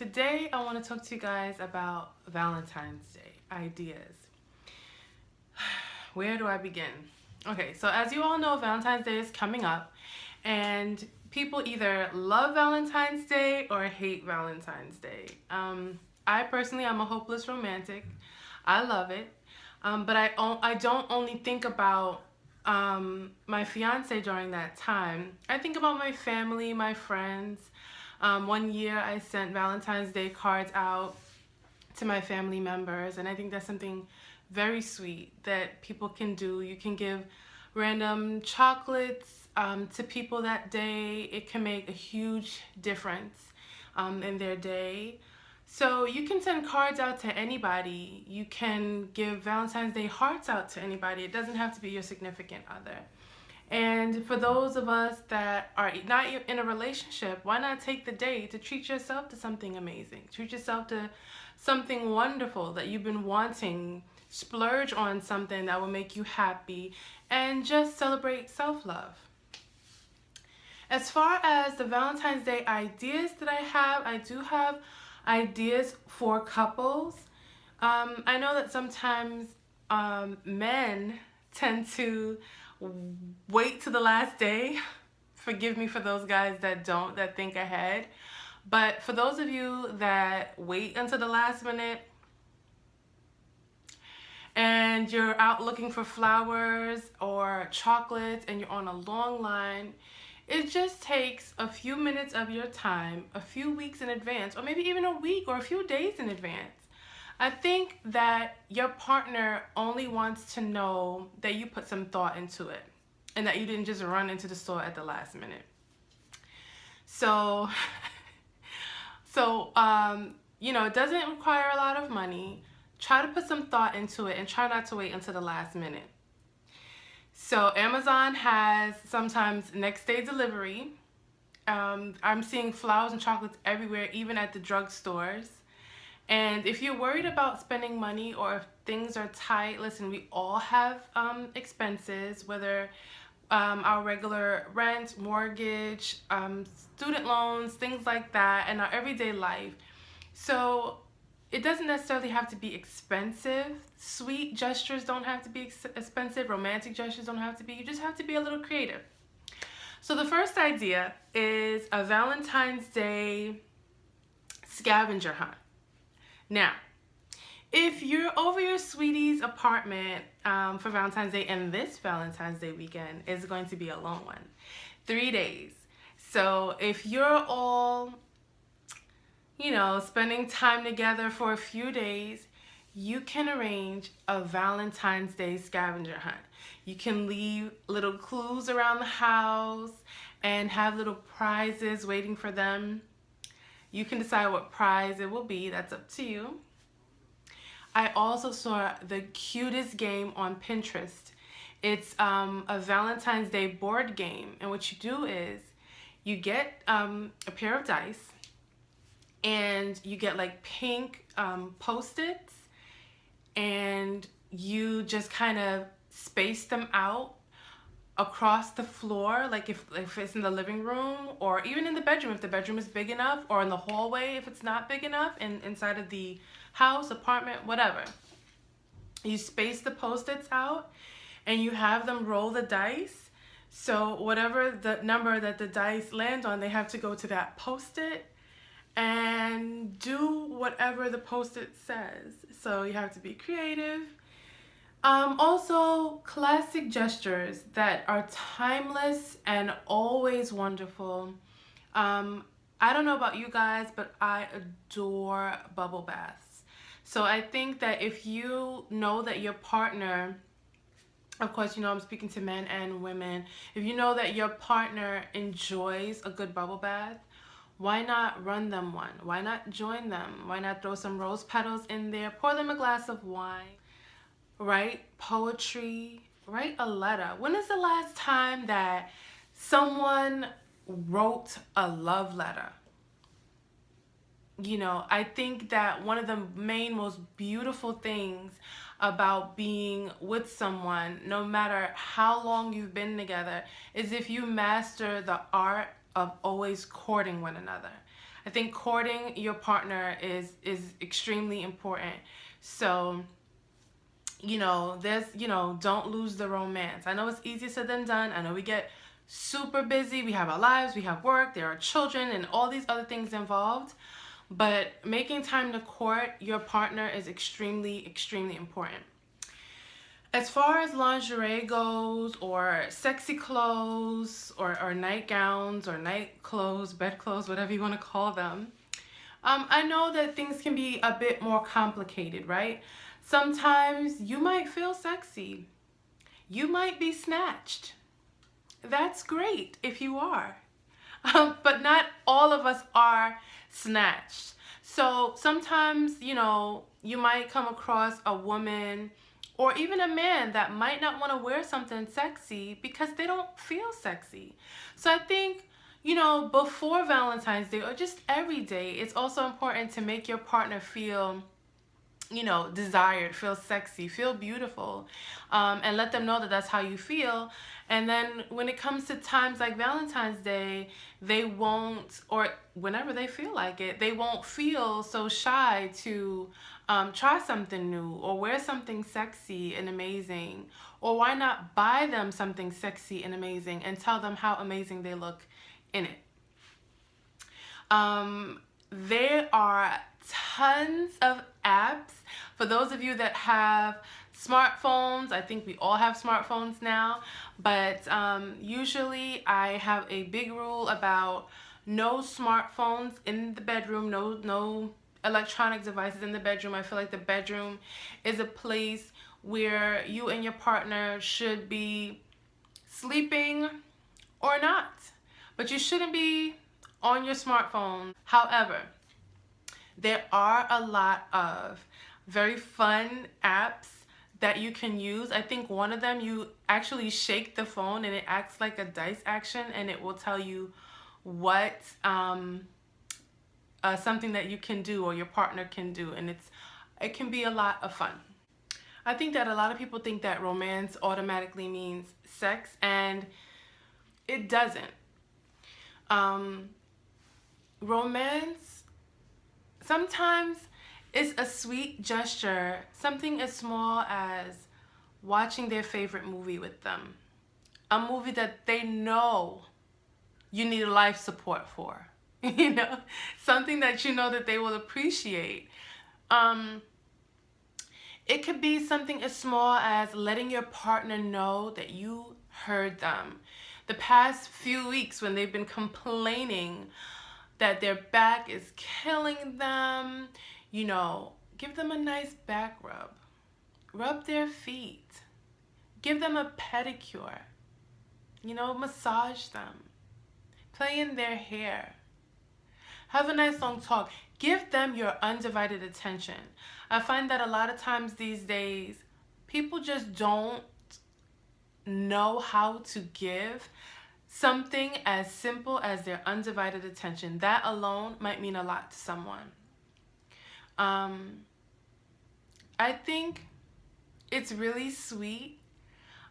today I want to talk to you guys about Valentine's Day ideas. Where do I begin? Okay, so as you all know, Valentine's Day is coming up, and people either love Valentine's Day or hate Valentine's Day. I personally, I'm a hopeless romantic. I love it, but I don't only think about my fiance during that time. I think about my family, my friends. One year I sent Valentine's Day cards out to my family members, and I think that's something very sweet that people can do. You can give random chocolates to people that day. It can make a huge difference in their day. So you can send cards out to anybody. You can give Valentine's Day hearts out to anybody. It doesn't have to be your significant other. And for those of us that are not in a relationship, why not take the day to treat yourself to something amazing? Treat yourself to something wonderful that you've been wanting. Splurge on something that will make you happy and just celebrate self-love. As far as the Valentine's Day ideas that I do have ideas for couples. I know that sometimes men tend to wait to the last day. Forgive me for those guys that don't, that think ahead. But for those of you that wait until the last minute and you're out looking for flowers or chocolates and you're on a long line, it just takes a few minutes of your time, a few weeks in advance, or maybe even a week or a few days in advance. I think that your partner only wants to know that you put some thought into it and that you didn't just run into the store at the last minute. So, it doesn't require a lot of money. Try to put some thought into it and try not to wait until the last minute. So Amazon has sometimes next day delivery. I'm seeing flowers and chocolates everywhere, even at the drugstores. And if you're worried about spending money or if things are tight, listen, we all have expenses, whether our regular rent, mortgage, student loans, things like that, and our everyday life. So it doesn't necessarily have to be expensive. Sweet gestures don't have to be expensive. Romantic gestures don't have to be. You just have to be a little creative. So the first idea is a Valentine's Day scavenger hunt. Now, if you're over your sweetie's apartment for Valentine's Day, and this Valentine's Day weekend is going to be a long one, 3 days. So if you're all spending time together for a few days, you can arrange a Valentine's Day scavenger hunt. You can leave little clues around the house and have little prizes waiting for them. You can decide what prize it will be. That's up to you. I also saw the cutest game on Pinterest. It's a Valentine's Day board game. And what you do is you get a pair of dice, and you get like pink Post-its, and you just kind of space them out across the floor, like if it's in the living room or even in the bedroom if the bedroom is big enough, or in the hallway if it's not big enough, and inside of the house, apartment, whatever. You space the Post-its out and you have them roll the dice. So whatever the number that the dice land on, they have to go to that Post-it and do whatever the Post-it says. So you have to be creative. Also, classic gestures that are timeless and always wonderful. I don't know about you guys, but I adore bubble baths. So I think that if you know that your partner, of course, I'm speaking to men and women, if you know that your partner enjoys a good bubble bath, why not run them one? Why not join them? Why not throw some rose petals in there? Pour them a glass of wine. Write poetry. Write a letter. When is the last time that someone wrote a love letter? I think that one of the main, most beautiful things about being with someone, no matter how long you've been together, is if you master the art of always courting one another. I think courting your partner is extremely important. So, there's, don't lose the romance. I know it's easier said than done. I know we get super busy. We have our lives, we have work, there are children, and all these other things involved. But making time to court your partner is extremely, extremely important. As far as lingerie goes, or sexy clothes, or nightgowns, or night clothes, bed clothes, whatever you want to call them, I know that things can be a bit more complicated, right? Sometimes you might feel sexy. You might be snatched. That's great if you are. But not all of us are snatched. So sometimes, you might come across a woman or even a man that might not want to wear something sexy because they don't feel sexy. So I think, before Valentine's Day or just every day, it's also important to make your partner feel desired, feel sexy, feel beautiful, and let them know that that's how you feel. And then when it comes to times like Valentine's Day, they won't, or whenever they feel like it, they won't feel so shy to try something new or wear something sexy and amazing. Or why not buy them something sexy and amazing and tell them how amazing they look in it? There are tons of apps. For those of you that have smartphones, I think we all have smartphones now, but usually I have a big rule about no smartphones in the bedroom, no electronic devices in the bedroom. I feel like the bedroom is a place where you and your partner should be sleeping or not, but you shouldn't be on your smartphone. However, there are a lot of very fun apps that you can use. I think one of them, you actually shake the phone and it acts like a dice action, and it will tell you what something that you can do or your partner can do, and it can be a lot of fun. I think that a lot of people think that romance automatically means sex, and it doesn't. Romance sometimes is a sweet gesture, something as small as watching their favorite movie with them, a movie that they know you need life support for, something that you know that they will appreciate. It could be something as small as letting your partner know that you heard them. The past few weeks when they've been complaining that their back is killing them, give them a nice back rub. Rub their feet. Give them a pedicure. Massage them. Play in their hair. Have a nice long talk. Give them your undivided attention. I find that a lot of times these days, people just don't know how to give something as simple as their undivided attention. That alone might mean a lot to someone. I think it's really sweet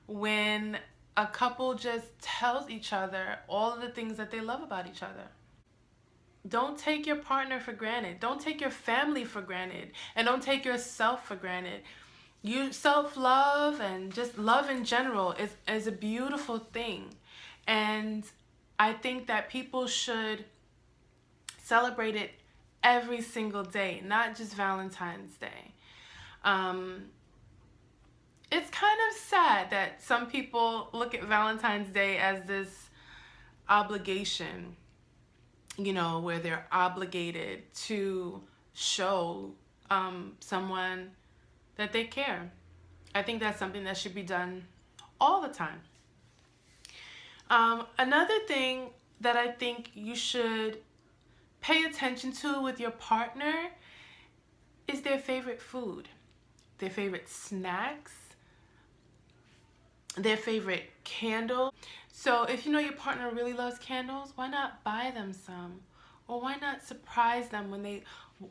when a couple just tells each other all of the things that they love about each other. Don't take your partner for granted. Don't take your family for granted. And don't take yourself for granted. Self-love and just love in general is a beautiful thing. And I think that people should celebrate it every single day, not just Valentine's Day. It's kind of sad that some people look at Valentine's Day as this obligation, where they're obligated to show someone that they care. I think that's something that should be done all the time. Another thing that I think you should pay attention to with your partner is their favorite food, their favorite snacks, their favorite candle. So if you know your partner really loves candles, why not buy them some? Or why not surprise them when they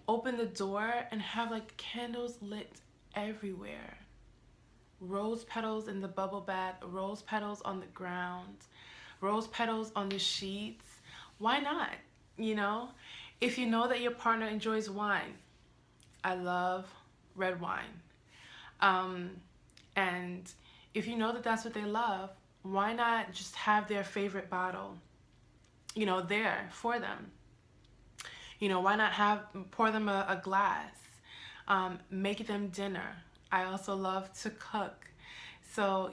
open the door and have like candles lit everywhere? Rose petals in the bubble bath, rose petals on the ground, rose petals on the sheets. Why not? If you know that your partner enjoys wine, I love red wine. Um, and if you know that that's what they love, why not just have their favorite bottle, there for them? Why not pour them a glass, make them dinner. I also love to cook. So,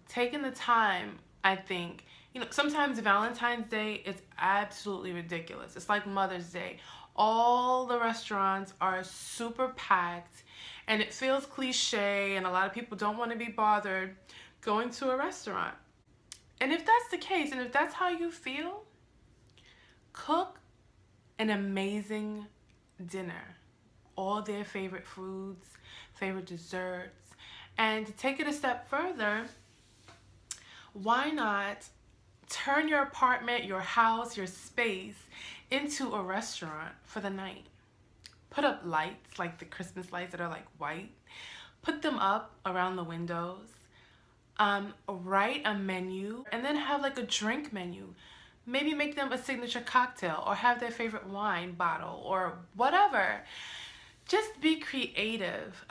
taking the time, I think, sometimes Valentine's Day is absolutely ridiculous. It's like Mother's Day. All the restaurants are super packed and it feels cliche, and a lot of people don't want to be bothered going to a restaurant. And if that's the case, and if that's how you feel, cook an amazing dinner. All their favorite foods, favorite desserts. And to take it a step further, why not turn your apartment, your house, your space into a restaurant for the night? Put up lights, like the Christmas lights that are like white. Put them up around the windows. Write a menu and then have like a drink menu. Maybe make them a signature cocktail or have their favorite wine bottle or whatever. Just be creative.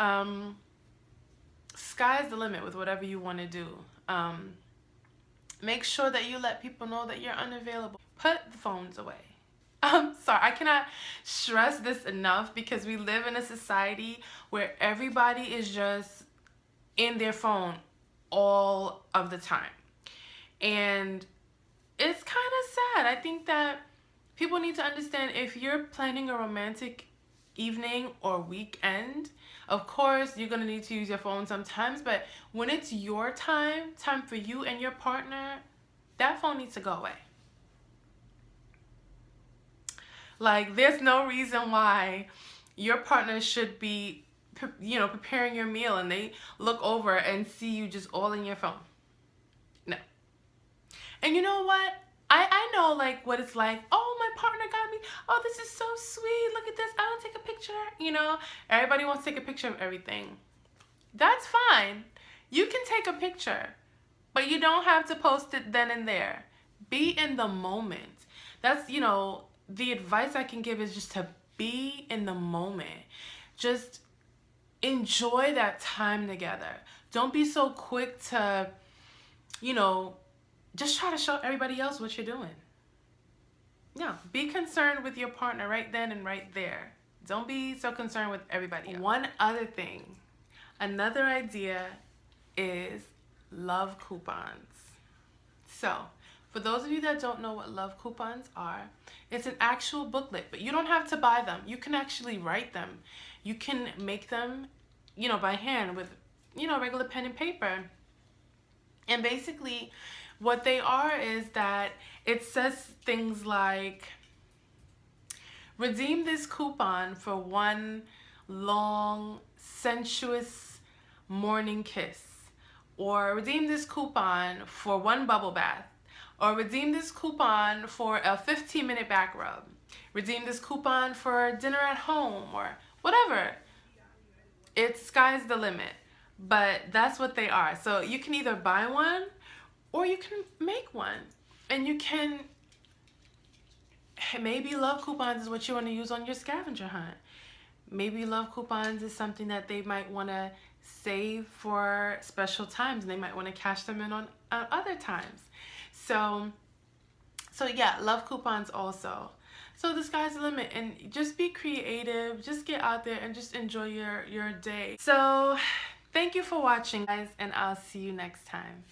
Sky's the limit with whatever you want to do. Make sure that you let people know that you're unavailable. Put the phones away. I'm sorry, I cannot stress this enough because we live in a society where everybody is just in their phone all of the time. And it's kind of sad. I think that people need to understand, if you're planning a romantic evening or weekend, of course you're going to need to use your phone sometimes, but when it's your time for you and your partner, that phone needs to go away. Like, there's no reason why your partner should be, preparing your meal and they look over and see you just all in your phone. No. And you know what? I know like what it's like. Oh, my partner got me. Oh, this is so sweet. Look at this. I want to take a picture. Everybody wants to take a picture of everything. That's fine. You can take a picture, but you don't have to post it then and there. Be in the moment. That's, the advice I can give is just to be in the moment. Just enjoy that time together. Don't be so quick to, just try to show everybody else what you're doing. No, be concerned with your partner right then and right there. Don't be so concerned with everybody else. One other thing, another idea is love coupons. So, for those of you that don't know what love coupons are, it's an actual booklet, but you don't have to buy them. You can actually write them. You can make them, by hand with, regular pen and paper. And basically, what they are is that it says things like, redeem this coupon for one long, sensuous morning kiss. Or redeem this coupon for one bubble bath. Or redeem this coupon for a 15-minute back rub. Redeem this coupon for dinner at home or whatever. It's sky's the limit. But that's what they are. So you can either buy one or you can make one. And you can, maybe love coupons is what you want to use on your scavenger hunt. Maybe love coupons is something that they might want to save for special times, and they might want to cash them in on other times. So yeah, love coupons also. So the sky's the limit, and just be creative. Just get out there and just enjoy your day. So thank you for watching, guys, and I'll see you next time.